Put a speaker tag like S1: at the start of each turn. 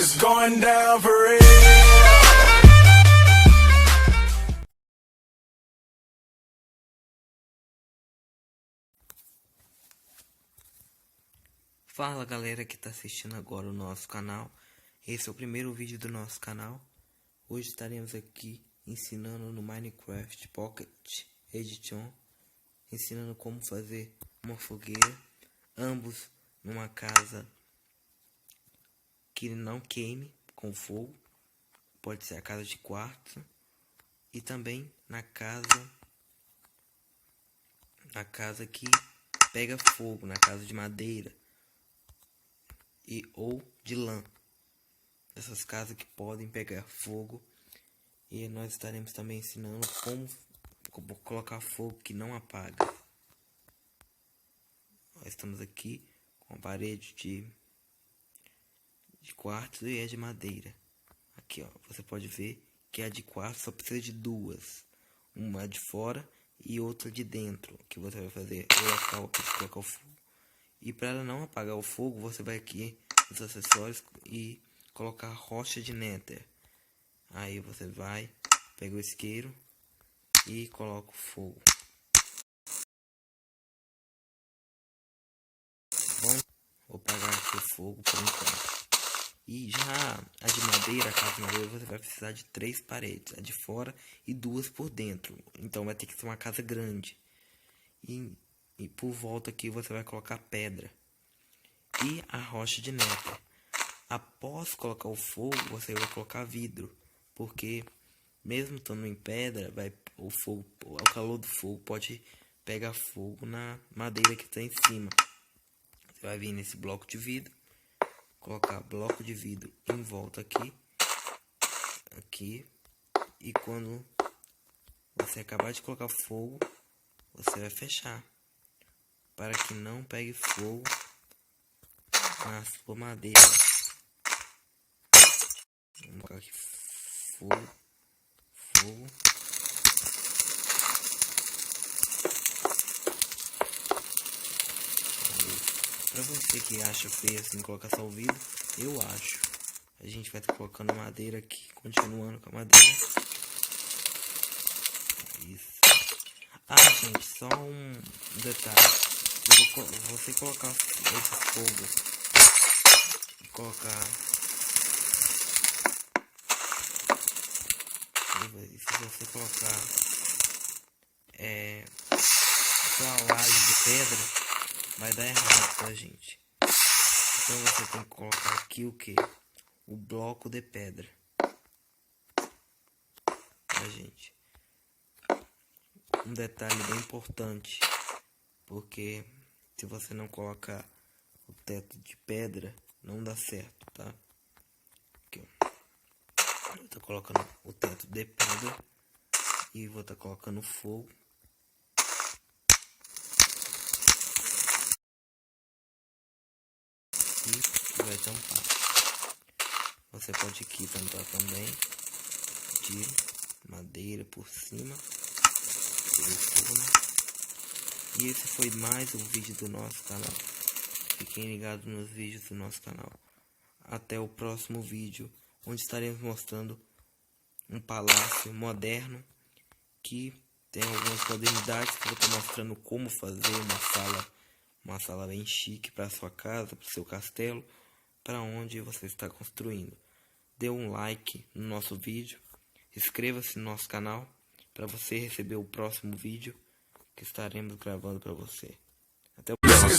S1: It's going down for real.
S2: Fala galera que tá assistindo agora o nosso canal. Esse é o primeiro vídeo do nosso canal. Hoje estaremos aqui ensinando no Minecraft Pocket Edition, ensinando como fazer uma fogueira, ambos numa casa que não queime com fogo. Pode ser a casa de quarto e também na casa que pega fogo, na casa de madeira ou de lã, essas casas que podem pegar fogo. E nós estaremos também ensinando como colocar fogo que não apaga. Nós estamos aqui com a parede de quartzo e é de madeira. Aqui ó, você pode ver que a de quartzo só precisa de duas, uma de fora e outra de dentro, que você vai fazer o local para colocar o fogo. E para não apagar o fogo, você vai aqui nos acessórios e colocar rocha de nether. Aí você vai, pega o isqueiro e coloca o fogo. Bom, vou apagar aqui o fogo por enquanto. E já a de madeira, a casa de madeira, você vai precisar de 3 paredes, a de fora e 2 por dentro. Então vai ter que ser uma casa grande. E por volta aqui você vai colocar pedra e a rocha de nether. Após colocar o fogo, você vai colocar vidro, porque mesmo estando em pedra, o calor do fogo pode pegar fogo na madeira que está em cima. Você vai vir nesse bloco de vidro, colocar bloco de vidro em volta aqui, e quando você acabar de colocar fogo, você vai fechar para que não pegue fogo na sua madeira. Vamos colocar aqui fogo. Pra você que acha feio assim colocar só o vidro, eu acho. A gente vai estar colocando madeira aqui, continuando com a madeira. Isso. Ah, gente, só um detalhe. Você colocar esse fogo e colocar. E se você colocar sua laje de pedra, vai dar errado, tá, gente? Então você tem que colocar aqui o que? O bloco de pedra, tá, gente? Um detalhe bem importante, porque se você não colocar o teto de pedra, não dá certo, tá? Aqui, ó. Eu tô colocando o teto de pedra e vou estar colocando fogo. E vai tampar. Você pode aqui tampar também de madeira por cima. E esse foi mais um vídeo do nosso canal. Fiquem ligados nos vídeos do nosso canal. Até o próximo vídeo, onde estaremos mostrando um palácio moderno que tem algumas modernidades, que eu vou estar mostrando como fazer uma sala bem chique para sua casa, para o seu castelo, para onde você está construindo. Dê um like no nosso vídeo, inscreva-se no nosso canal para você receber o próximo vídeo que estaremos gravando para você. Até o próximo.